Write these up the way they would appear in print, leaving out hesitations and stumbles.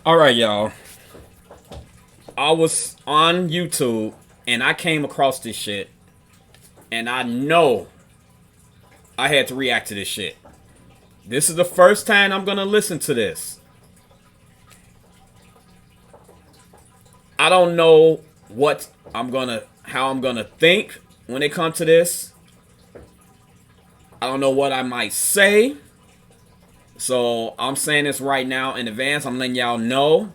All right, y'all. I was on YouTube and I came across this shit, and I know I had to react to this shit. This is the first time I'm gonna listen to this. I don't know how I'm gonna think when it comes to this. I don't know what I might say. So I'm saying this right now in advance. I'm letting y'all know.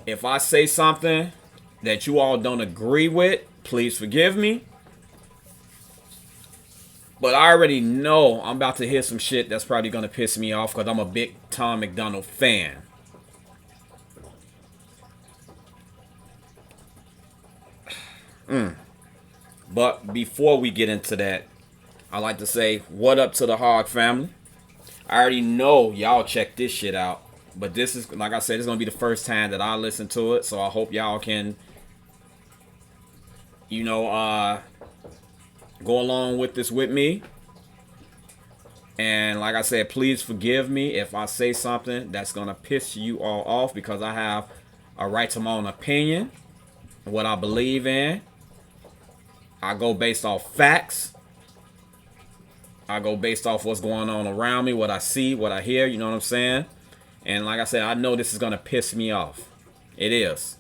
If I say something that you all don't agree with, please forgive me. But I already know I'm about to hear some shit that's probably going to piss me off because I'm a big Tom MacDonald fan. But before we get into that, I like to say what up to the Hog family. I already know y'all check this shit out. But this is, like I said, it's going to be the first time that I listen to it. So I hope y'all can, go along with this with me. And like I said, please forgive me if I say something that's going to piss you all off, because I have a right to my own opinion, what I believe in. I go based off facts. I go based off what's going on around me, what I see, what I hear, you know what I'm saying? And like I said, I know this is going to piss me off. It is.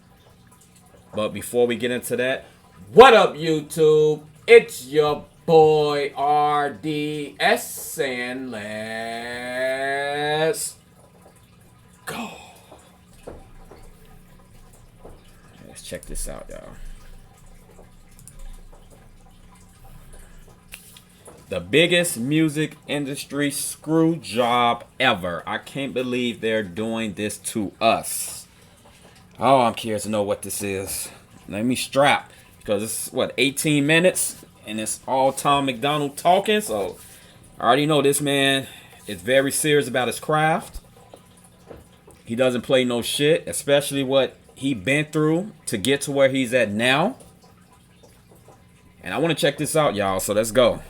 But before we get into that, what up, YouTube? It's your boy RDS saying let's go. Let's check this out, y'all. The biggest music industry screw job ever. I can't believe they're doing this to us. Oh, I'm curious to know what this is. Let me strap, because it's, 18 minutes? And it's all Tom MacDonald talking. So I already know this man is very serious about his craft. He doesn't play no shit, especially what he been through to get to where he's at now. And I want to check this out, y'all. So let's go.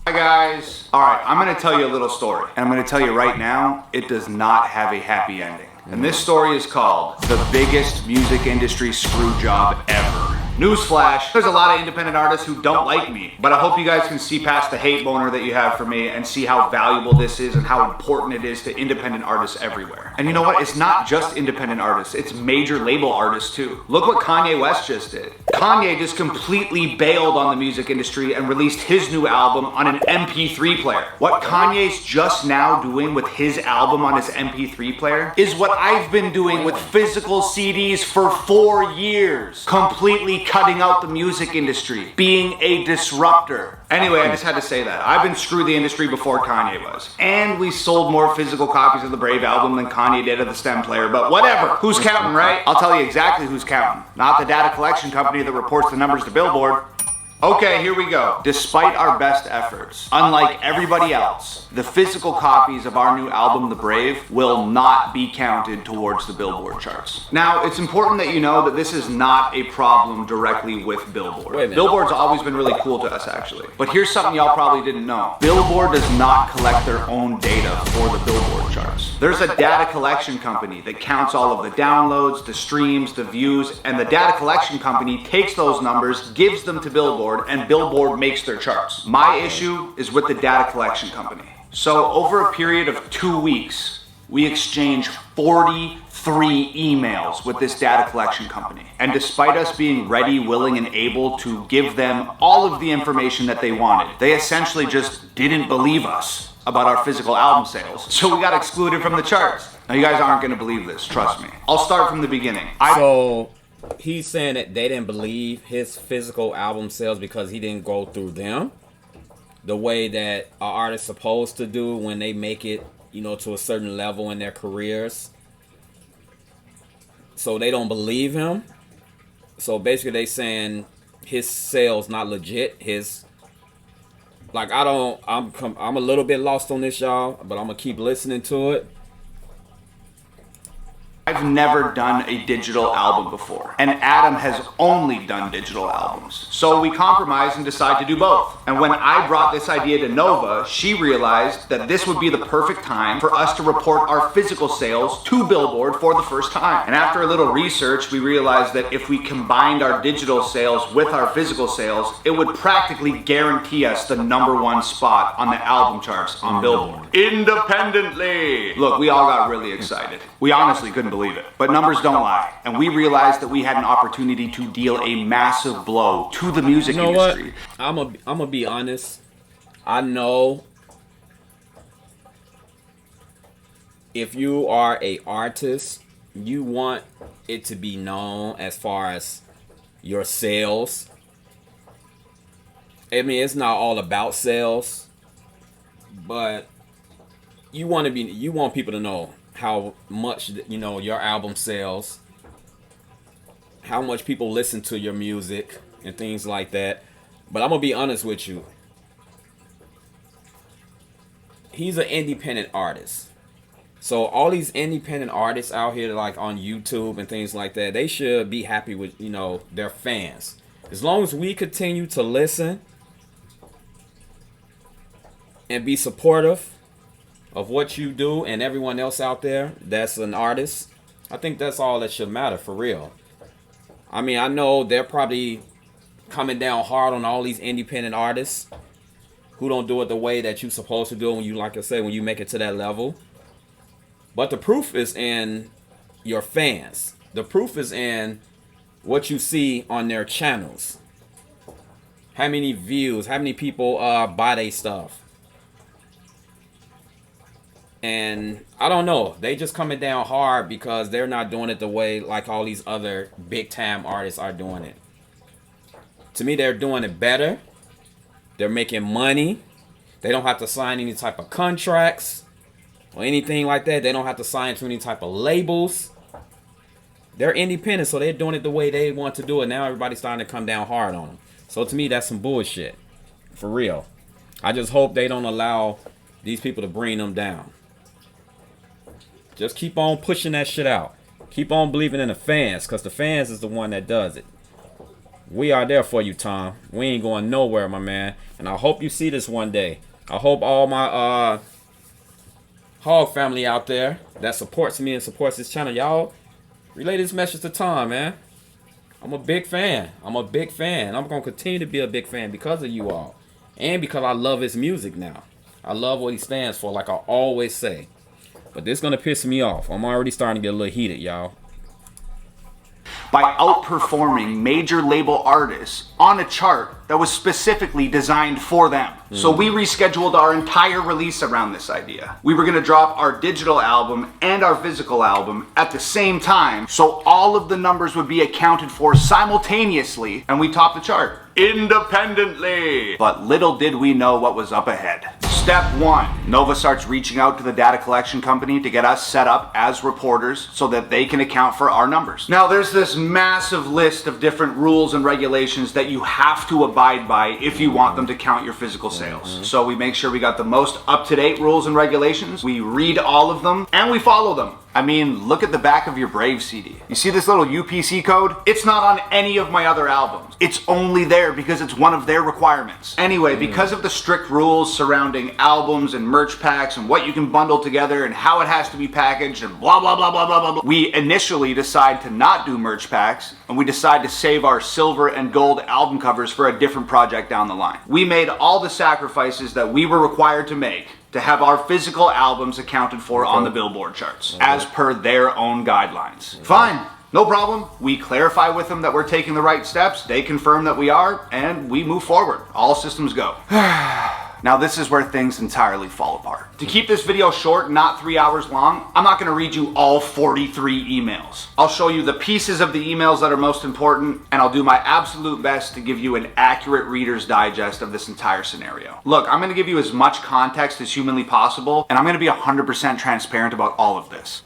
Hi guys. Alright, I'm going to tell you a little story. And I'm going to tell you right now, it does not have a happy ending. And this story is called The Biggest Music Industry Screw Job Ever. Newsflash, there's a lot of independent artists who don't like me, but I hope you guys can see past the hate boner that you have for me and see how valuable this is and how important it is to independent artists everywhere. And you know what? It's not just independent artists, it's major label artists too. Look what Kanye West just did. Kanye just completely bailed on the music industry and released his new album on an MP3 player. What Kanye's just now doing with his album on his MP3 player is what I've been doing with physical CDs for 4 years. Completely cutting out the music industry, being a disruptor. Anyway, I just had to say that. I've been screw the industry before Kanye was. And we sold more physical copies of the Brave album than Kanye did of the STEM player, but whatever. Who's counting, right? I'll tell you exactly who's counting. Not the data collection company that reports the numbers to Billboard. Okay, here we go. Despite our best efforts, unlike everybody else, the physical copies of our new album, The Brave, will not be counted towards the Billboard charts. Now, it's important that you know that this is not a problem directly with Billboard. Billboard's always been really cool to us, actually. But here's something y'all probably didn't know. Billboard does not collect their own data for the Billboard charts. There's a data collection company that counts all of the downloads, the streams, the views, and the data collection company takes those numbers, gives them to Billboard, and Billboard makes their charts. My issue is with the data collection company. So over a period of 2 weeks, we exchanged 43 emails with this data collection company. And despite us being ready, willing, and able to give them all of the information that they wanted, they essentially just didn't believe us about our physical album sales. So we got excluded from the charts. Now you guys aren't gonna believe this, trust me. I'll start from the beginning. He's saying that they didn't believe his physical album sales because he didn't go through them the way that an artist's supposed to do when they make it, to a certain level in their careers. So they don't believe him. So basically they saying his sales not legit. I'm a little bit lost on this, y'all, but I'm gonna keep listening to it. I've never done a digital album before, and Adam has only done digital albums. So we compromised and decided to do both. And when I brought this idea to Nova, she realized that this would be the perfect time for us to report our physical sales to Billboard for the first time. And after a little research, we realized that if we combined our digital sales with our physical sales, it would practically guarantee us the #1 spot on the album charts on Billboard. Independently! Look, we all got really excited. We honestly couldn't believe it. But numbers don't lie. And we realized that we had an opportunity to deal a massive blow to the music industry. What? I'm gonna be honest. I know if you are a artist, you want it to be known as far as your sales. I mean, it's not all about sales, but you want people to know how much, you know, your album sells, how much people listen to your music and things like that. But I'm gonna be honest with you. He's an independent artist. So all these independent artists out here, like on YouTube and things like that, they should be happy with, you know, their fans. As long as we continue to listen and be supportive of what you do and everyone else out there that's an artist, I think that's all that should matter, for real. I mean, I know they're probably coming down hard on all these independent artists who don't do it the way that you're supposed to do it when you, like I said, when you make it to that level. But the proof is in your fans. The proof is in what you see on their channels. How many views, how many people buy their stuff. And I don't know, they just coming down hard because they're not doing it the way like all these other big time artists are doing it. To me, they're doing it better. They're making money. They don't have to sign any type of contracts or anything like that. They don't have to sign to any type of labels. They're independent, so they're doing it the way they want to do it. Now everybody's starting to come down hard on them. So to me, that's some bullshit. For real. I just hope they don't allow these people to bring them down. Just keep on pushing that shit out. Keep on believing in the fans, because the fans is the one that does it. We are there for you, Tom. We ain't going nowhere, my man. And I hope you see this one day. I hope all my Hog family out there that supports me and supports this channel, y'all relay this message to Tom, man. I'm a big fan. I'm a big fan. I'm going to continue to be a big fan because of you all. And because I love his music now. I love what he stands for, like I always say. But this is going to piss me off. I'm already starting to get a little heated, y'all. By outperforming major label artists on a chart that was specifically designed for them. So we rescheduled our entire release around this idea. We were gonna drop our digital album and our physical album at the same time, so all of the numbers would be accounted for simultaneously, and we topped the chart independently. But little did we know what was up ahead. Step 1, Nova starts reaching out to the data collection company to get us set up as reporters so that they can account for our numbers. Now there's this massive list of different rules and regulations that you have to abide by if you want them to count your physical sales. So we make sure we got the most up-to-date rules and regulations, we read all of them, and we follow them. I mean, look at the back of your Brave CD. You see this little UPC code? It's not on any of my other albums. It's only there because it's one of their requirements. Anyway, because of the strict rules surrounding albums and merch packs and what you can bundle together and how it has to be packaged and blah, blah, blah, blah, blah, blah, we initially decide to not do merch packs, and we decide to save our silver and gold album covers for a different project down the line. We made all the sacrifices that we were required to make to have our physical albums accounted for on the Billboard charts, as per their own guidelines. Fine, no problem. We clarify with them that we're taking the right steps, they confirm that we are, and we move forward. All systems go. Now this is where things entirely fall apart. To keep this video short, not 3 hours long, I'm not gonna read you all 43 emails. I'll show you the pieces of the emails that are most important, and I'll do my absolute best to give you an accurate Reader's Digest of this entire scenario. Look, I'm gonna give you as much context as humanly possible, and I'm gonna be 100% transparent about all of this.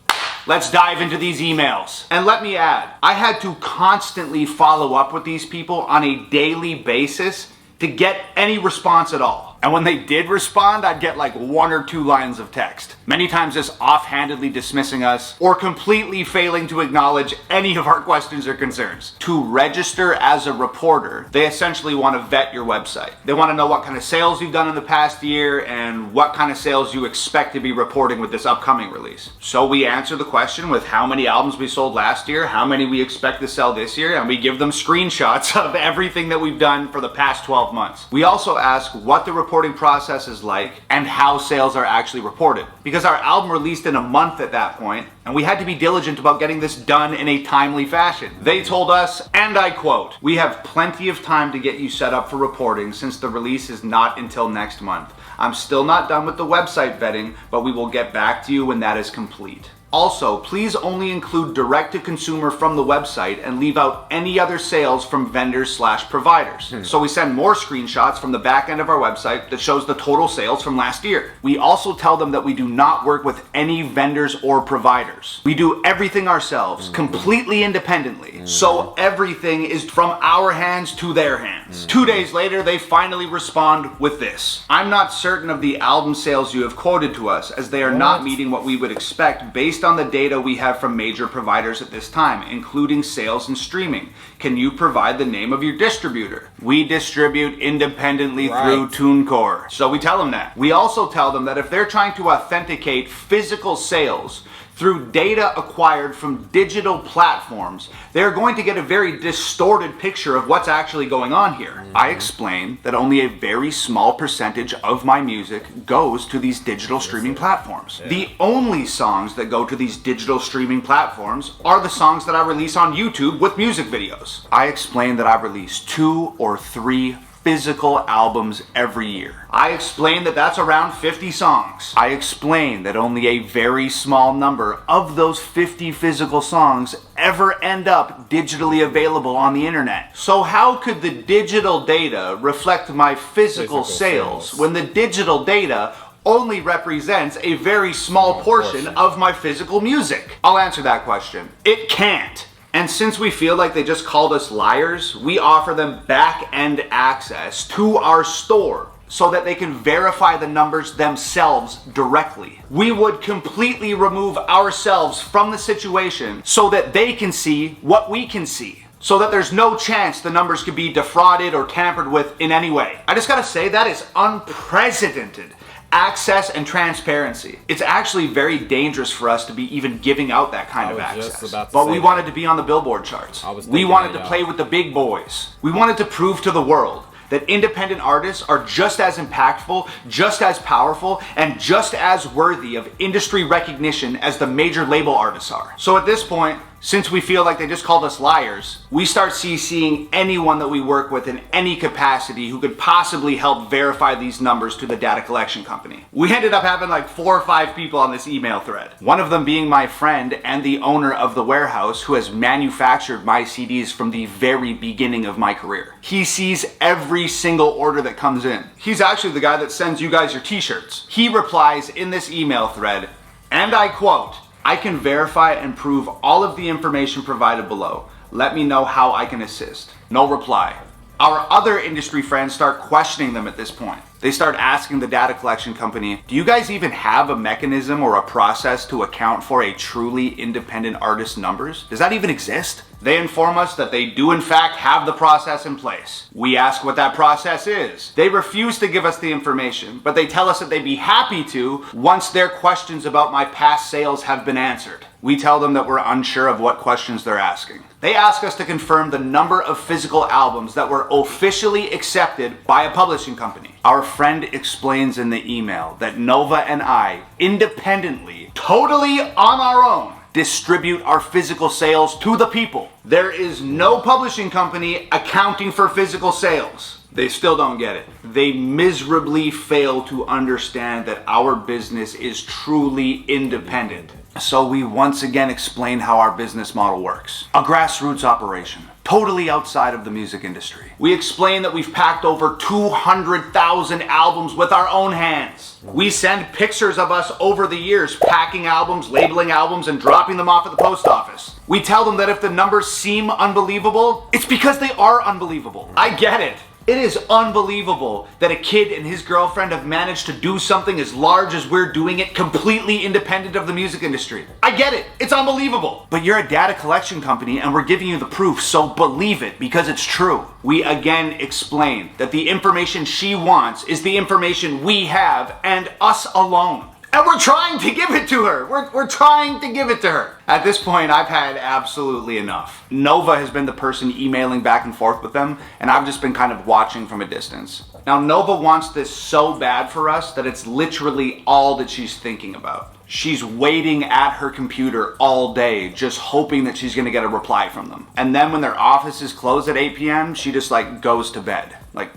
Let's dive into these emails. And let me add, I had to constantly follow up with these people on a daily basis to get any response at all. And when they did respond, I'd get like 1 or 2 lines of text. Many times just offhandedly dismissing us or completely failing to acknowledge any of our questions or concerns. To register as a reporter, they essentially want to vet your website. They want to know what kind of sales you've done in the past year and what kind of sales you expect to be reporting with this upcoming release. So we answer the question with how many albums we sold last year, how many we expect to sell this year, and we give them screenshots of everything that we've done for the past 12 months. We also ask what the reporting process is like and how sales are actually reported. Because our album released in a month at that point, and we had to be diligent about getting this done in a timely fashion. They told us, and I quote, "We have plenty of time to get you set up for reporting since the release is not until next month. I'm still not done with the website vetting, but we will get back to you when that is complete. Also, please only include direct-to-consumer from the website and leave out any other sales from vendors/providers. So we send more screenshots from the back end of our website that shows the total sales from last year. We also tell them that we do not work with any vendors or providers. We do everything ourselves, completely independently. So everything is from our hands to their hands. 2 days later, they finally respond with this. I'm not certain of the album sales you have quoted to us, as they are not meeting what we would expect based on the data we have from major providers at this time, including sales and streaming. Can you provide the name of your distributor? We distribute independently through TuneCore. So we tell them that. We also tell them that if they're trying to authenticate physical sales through data acquired from digital platforms, they're going to get a very distorted picture of what's actually going on here. I explain that only a very small percentage of my music goes to these digital streaming platforms. The only songs that go to these digital streaming platforms are the songs that I release on YouTube with music videos. I explain that I release 2 or 3 physical albums every year. I explain that that's around 50 songs. I explain that only a very small number of those 50 physical songs ever end up digitally available on the internet. So how could the digital data reflect my physical sales when the digital data only represents a very small portion of my physical music? I'll answer that question. It can't. And since we feel like they just called us liars, we offer them back-end access to our store so that they can verify the numbers themselves directly. We would completely remove ourselves from the situation so that they can see what we can see, so that there's no chance the numbers could be defrauded or tampered with in any way. I just gotta say, that is unprecedented access and transparency. It's actually very dangerous for us to be even giving out that kind of access. But we wanted to be on the Billboard charts. We wanted to play with the big boys. We wanted to prove to the world that independent artists are just as impactful, just as powerful, and just as worthy of industry recognition as the major label artists are. So at this point, since we feel like they just called us liars, we start CCing anyone that we work with in any capacity who could possibly help verify these numbers to the data collection company. We ended up having like 4 or 5 people on this email thread. One of them being my friend and the owner of the warehouse who has manufactured my CDs from the very beginning of my career. He sees every single order that comes in. He's actually the guy that sends you guys your t-shirts. He replies in this email thread, and I quote, "I can verify and prove all of the information provided below. Let me know how I can assist." No reply. Our other industry friends start questioning them at this point. They start asking the data collection company, do you guys even have a mechanism or a process to account for a truly independent artist's numbers? Does that even exist? They inform us that they do in fact have the process in place. We ask what that process is. They refuse to give us the information, but they tell us that they'd be happy to once their questions about my past sales have been answered. We tell them that we're unsure of what questions they're asking. They ask us to confirm the number of physical albums that were officially accepted by a publishing company. Our friend explains in the email that Nova and I, independently, totally on our own, distribute our physical sales to the people. There is no publishing company accounting for physical sales. They still don't get it. They miserably fail to understand that our business is truly independent. So we once again explain how our business model works. A grassroots operation, totally outside of the music industry. We explain that we've packed over 200,000 albums with our own hands. We send pictures of us over the years packing albums, labeling albums, and dropping them off at the post office. We tell them that if the numbers seem unbelievable, it's because they are unbelievable. I get it. It is unbelievable that a kid and his girlfriend have managed to do something as large as we're doing it completely independent of the music industry. I get it. It's unbelievable. But you're a data collection company and we're giving you the proof, so believe it because it's true. We again explain that the information she wants is the information we have and us alone. And we're trying to give it to her. We're trying to give it to her. At this point, I've had absolutely enough. Nova has been the person emailing back and forth with them, and I've just been kind of watching from a distance. Now, Nova wants this so bad for us that it's literally all that she's thinking about. She's waiting at her computer all day, just hoping that she's gonna get a reply from them. And then when their offices close at 8 p.m., she just goes to bed,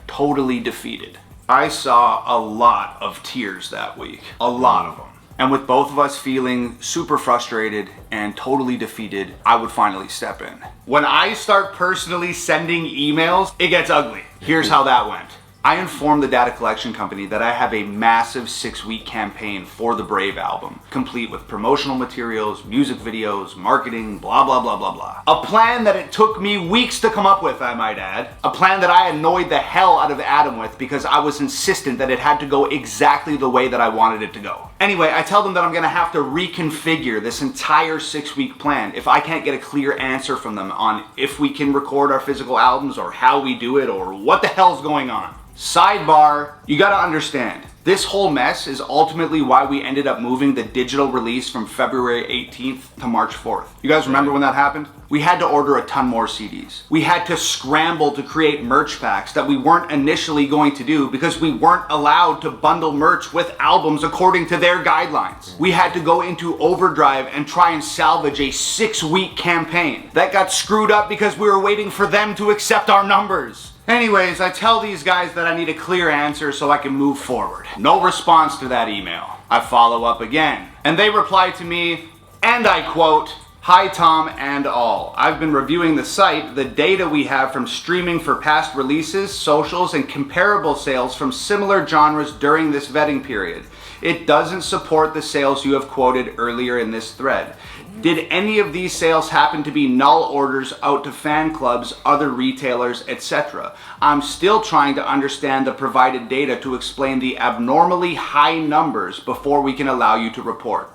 totally defeated. I saw a lot of tears that week. A lot of them. And with both of us feeling super frustrated and totally defeated, I would finally step in. When I start personally sending emails, it gets ugly. Here's how that went. I informed the data collection company that I have a massive 6-week campaign for the Brave album, complete with promotional materials, music videos, marketing, blah, blah, blah, blah, blah. A plan that it took me weeks to come up with, I might add. A plan that I annoyed the hell out of Adam with because I was insistent that it had to go exactly the way that I wanted it to go. Anyway, I tell them that I'm gonna have to reconfigure this entire 6-week plan if I can't get a clear answer from them on if we can record our physical albums or how we do it or what the hell's going on. Sidebar, you gotta understand, this whole mess is ultimately why we ended up moving the digital release from February 18th to March 4th. You guys remember when that happened? We had to order a ton more CDs. We had to scramble to create merch packs that we weren't initially going to do because we weren't allowed to bundle merch with albums according to their guidelines. We had to go into overdrive and try and salvage a 6-week campaign. That got screwed up because we were waiting for them to accept our numbers. Anyways, I tell these guys that I need a clear answer so I can move forward. No response to that email. I follow up again. And they reply to me, and I quote, "Hi Tom and all. I've been reviewing the site, the data we have from streaming for past releases, socials, and comparable sales from similar genres during this vetting period. It doesn't support the sales you have quoted earlier in this thread. Did any of these sales happen to be null orders out to fan clubs, other retailers, etc.? I'm still trying to understand the provided data to explain the abnormally high numbers before we can allow you to report."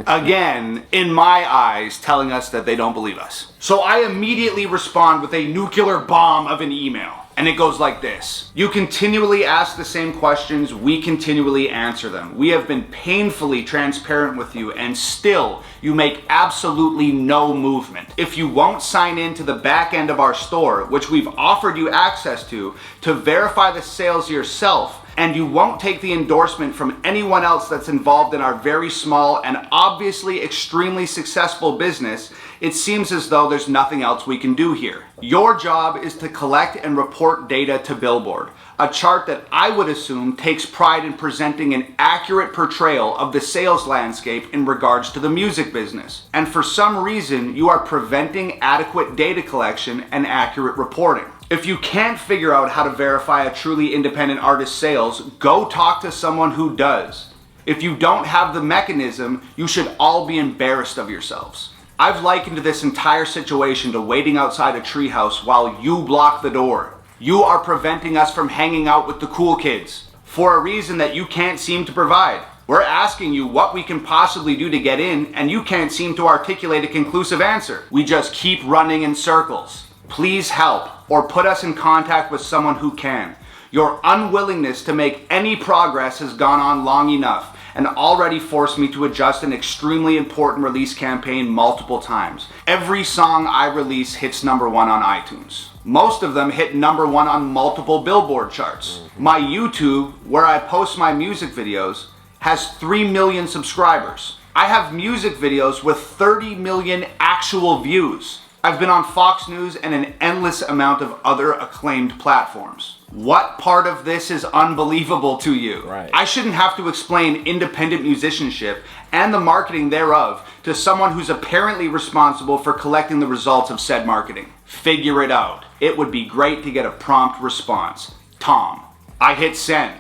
Again, in my eyes, telling us that they don't believe us. So I immediately respond with a nuclear bomb of an email. And it goes like this. "You continually ask the same questions, we continually answer them. We have been painfully transparent with you and still you make absolutely no movement. If you won't sign in to the back end of our store, which we've offered you access to verify the sales yourself, and you won't take the endorsement from anyone else that's involved in our very small and obviously extremely successful business, it seems as though there's nothing else we can do here. Your job is to collect and report data to Billboard, a chart that I would assume takes pride in presenting an accurate portrayal of the sales landscape in regards to the music business. And for some reason, you are preventing adequate data collection and accurate reporting. If you can't figure out how to verify a truly independent artist's sales, go talk to someone who does. If you don't have the mechanism, you should all be embarrassed of yourselves. I've likened this entire situation to waiting outside a treehouse while you block the door. You are preventing us from hanging out with the cool kids for a reason that you can't seem to provide. We're asking you what we can possibly do to get in, and you can't seem to articulate a conclusive answer. We just keep running in circles. Please help, or put us in contact with someone who can. Your unwillingness to make any progress has gone on long enough and already forced me to adjust an extremely important release campaign multiple times. Every song I release hits #1 on iTunes. Most of them hit #1 on multiple Billboard charts. My YouTube, where I post my music videos, has 3 million subscribers. I have music videos with 30 million actual views. I've been on Fox News and an endless amount of other acclaimed platforms. What part of this is unbelievable to you? Right. I shouldn't have to explain independent musicianship and the marketing thereof to someone who's apparently responsible for collecting the results of said marketing. Figure it out. It would be great to get a prompt response. Tom. I hit send.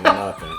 Nothing.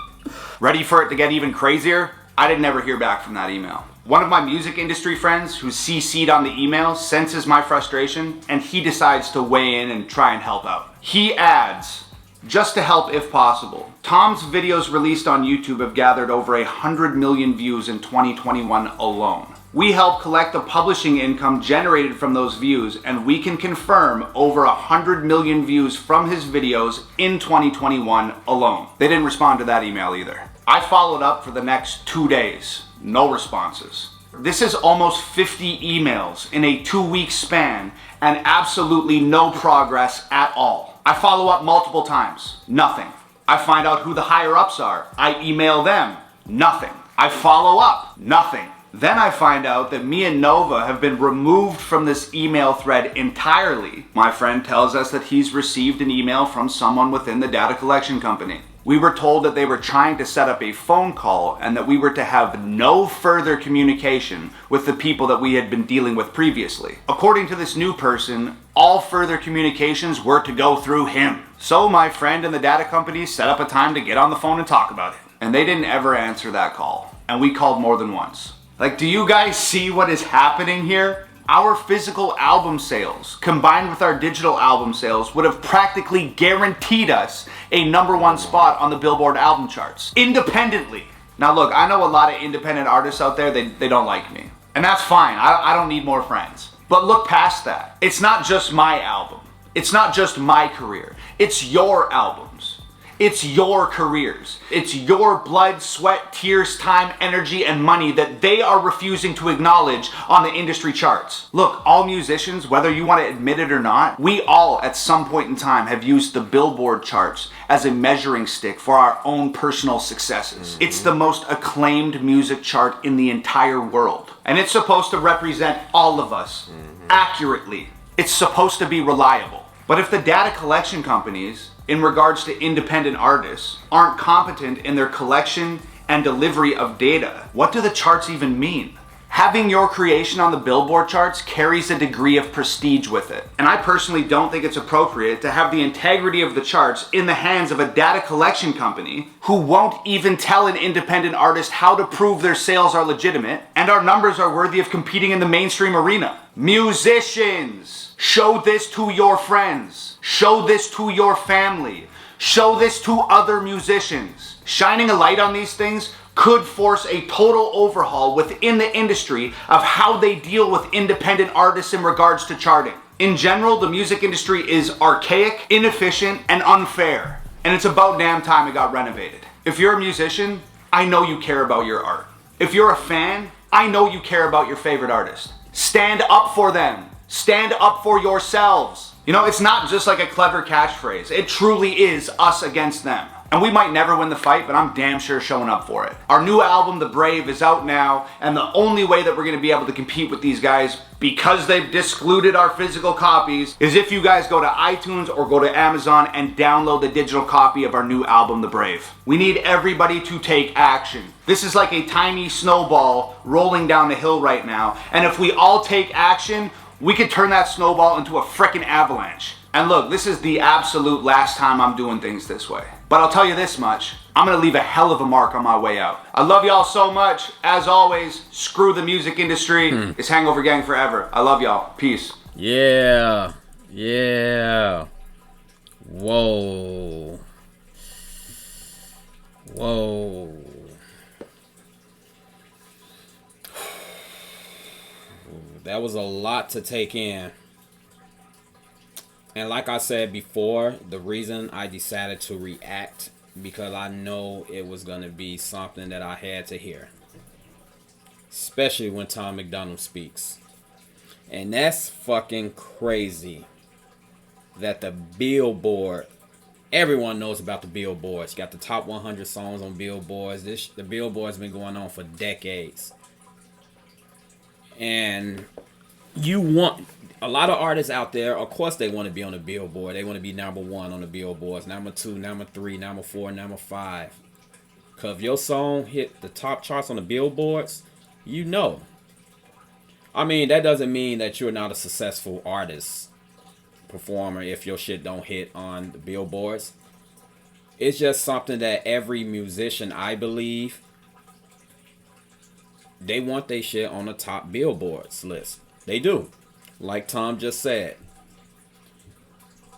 Ready for it to get even crazier? I didn't ever hear back from that email. One of my music industry friends who's CC'd on the email senses my frustration and he decides to weigh in and try and help out. He adds, just to help if possible, Tom's videos released on YouTube have gathered over 100 million views in 2021 alone. We help collect the publishing income generated from those views, and we can confirm over 100 million views from his videos in 2021 alone. They didn't respond to that email either. I followed up for the next 2 days. No responses. This is almost 50 emails in a 2-week span and absolutely no progress at all. I follow up multiple times. Nothing. I find out who the higher ups are. I email them. Nothing. I follow up. Nothing. Then I find out that me and Nova have been removed from this email thread entirely. My friend tells us that he's received an email from someone within the data collection company. We were told that they were trying to set up a phone call and that we were to have no further communication with the people that we had been dealing with previously. According to this new person, all further communications were to go through him. So my friend and the data company set up a time to get on the phone and talk about it. And they didn't ever answer that call. And we called more than once. Like, do you guys see what is happening here? Our physical album sales, combined with our digital album sales, would have practically guaranteed us a #1 spot on the Billboard album charts, independently. Now look, I know a lot of independent artists out there, they don't like me. And that's fine, I don't need more friends. But look past that. It's not just my album. It's not just my career. It's your albums. It's your careers. It's your blood, sweat, tears, time, energy, and money that they are refusing to acknowledge on the industry charts. Look, all musicians, whether you want to admit it or not, we all at some point in time have used the Billboard charts as a measuring stick for our own personal successes. It's the most acclaimed music chart in the entire world. And it's supposed to represent all of us accurately. It's supposed to be reliable. But if the data collection companies, in regards to independent artists, aren't competent in their collection and delivery of data, what do the charts even mean? Having your creation on the Billboard charts carries a degree of prestige with it. And I personally don't think it's appropriate to have the integrity of the charts in the hands of a data collection company who won't even tell an independent artist how to prove their sales are legitimate and our numbers are worthy of competing in the mainstream arena. Musicians, show this to your friends. Show this to your family. Show this to other musicians. Shining a light on these things could force a total overhaul within the industry of how they deal with independent artists in regards to charting. In general, the music industry is archaic, inefficient, and unfair. And it's about damn time it got renovated. If you're a musician, I know you care about your art. If you're a fan, I know you care about your favorite artist. Stand up for them. Stand up for yourselves. You know, it's not just like a clever catchphrase. It truly is us against them. And we might never win the fight, but I'm damn sure showing up for it. Our new album, The Brave, is out now, and the only way that we're going to be able to compete with these guys, because they've discluded our physical copies, is if you guys go to iTunes or go to Amazon and download the digital copy of our new album, The Brave. We need everybody to take action. This is like a tiny snowball rolling down the hill right now, and if we all take action, we could turn that snowball into a frickin' avalanche. And look, this is the absolute last time I'm doing things this way. But I'll tell you this much, I'm gonna leave a hell of a mark on my way out. I love y'all so much. As always, screw the music industry. It's Hangover Gang forever. I love y'all. Peace. Yeah. Yeah. Whoa. Whoa. That was a lot to take in. And like I said before, the reason I decided to react, because I know it was going to be something that I had to hear. Especially when Tom MacDonald speaks. And that's fucking crazy that the Billboard, everyone knows about the Billboards. You got the top 100 songs on Billboards. The Billboard's been going on for decades. And you want... A lot of artists out there, of course, they want to be on the Billboard. They want to be #1 on the Billboards, #2, #3, #4, #5. Because if your song hit the top charts on the Billboards, you know. I mean, that doesn't mean that you're not a successful artist, performer, if your shit don't hit on the Billboards. It's just something that every musician, I believe, they want their shit on the top billboards list. They do. Like Tom just said.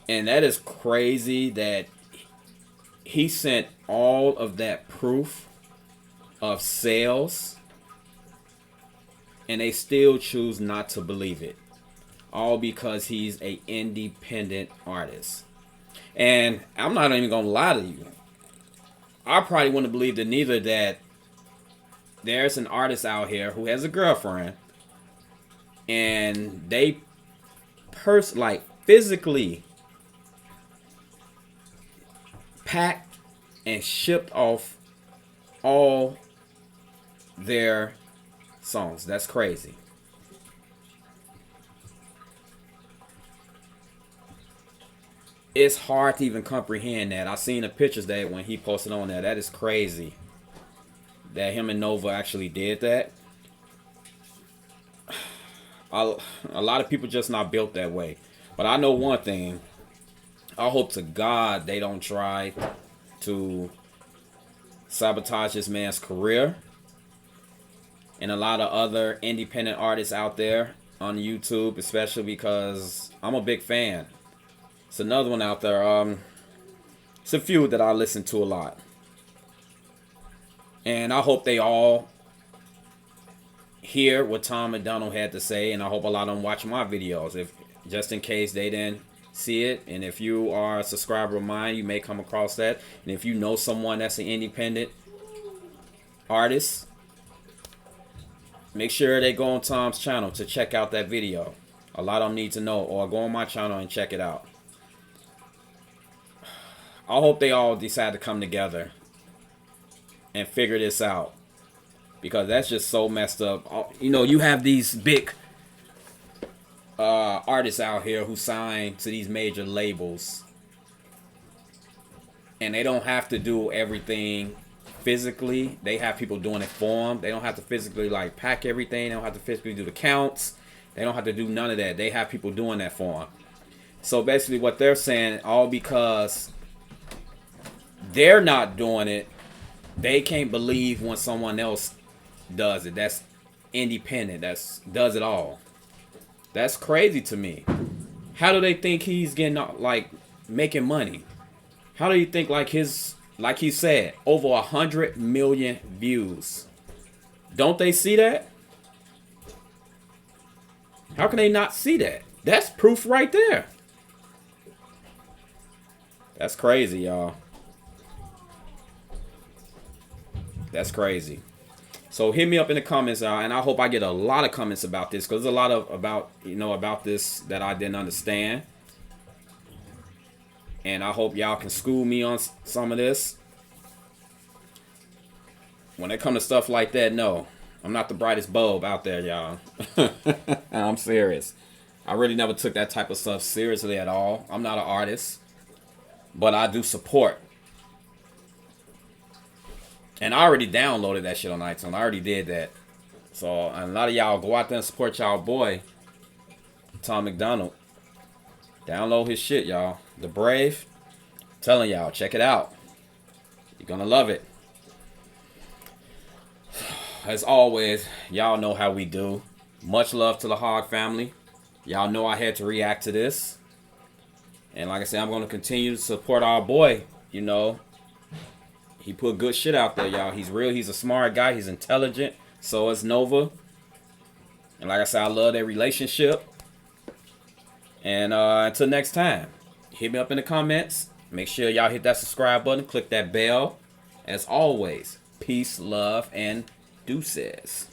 And that is crazy that he sent all of that proof of sales and they still choose not to believe it. All because he's an independent artist. And I'm not even going to lie to you. I probably wouldn't believe it neither that there's an artist out here who has a girlfriend and they physically packed and shipped off all their songs. That's crazy. It's hard to even comprehend that. I seen the pictures that when he posted on there. That is crazy that him and Nova actually did that. A lot of people just not built that way. But I know one thing. I hope to God they don't try to sabotage this man's career. And a lot of other independent artists out there on YouTube, especially because I'm a big fan. It's another one out there. It's a few that I listen to a lot. And I hope they all hear what Tom MacDonald had to say, and I hope a lot of them watch my videos, if just in case they didn't see it. And if you are a subscriber of mine, you may come across that. And if you know someone that's an independent artist, make sure they go on Tom's channel to check out that video. A lot of them need to know, or go on my channel and check it out. I hope they all decide to come together and figure this out, because that's just so messed up. You know, you have these big artists out here who sign to these major labels, and they don't have to do everything physically. They have people doing it for them. They don't have to physically like pack everything. They don't have to physically do the counts. They don't have to do none of that. They have people doing that for them. So basically what they're saying, all because they're not doing it, they can't believe when someone else does it. That's independent. Does it all. That's crazy to me. How do they think he's getting like making money? How do you think like he said, over 100 million views? Don't they see that? How can they not see that? That's proof right there. That's crazy, y'all. That's crazy. So hit me up in the comments, and I hope I get a lot of comments about this, because there's a lot of about this that I didn't understand, and I hope y'all can school me on some of this. When it comes to stuff like that, no, I'm not the brightest bulb out there, y'all. I'm serious. I really never took that type of stuff seriously at all. I'm not an artist, but I do support. And I already downloaded that shit on iTunes. I already did that. So, and a lot of y'all go out there and support y'all boy, Tom MacDonald. Download his shit, y'all. The Brave. I'm telling y'all, check it out. You're gonna love it. As always, y'all know how we do. Much love to the Hog family. Y'all know I had to react to this. And like I said, I'm gonna continue to support our boy, you know. He put good shit out there, y'all. He's real. He's a smart guy. He's intelligent. So is Nova. And like I said, I love their relationship. And until next time, hit me up in the comments. Make sure y'all hit that subscribe button. Click that bell. As always, peace, love, and deuces.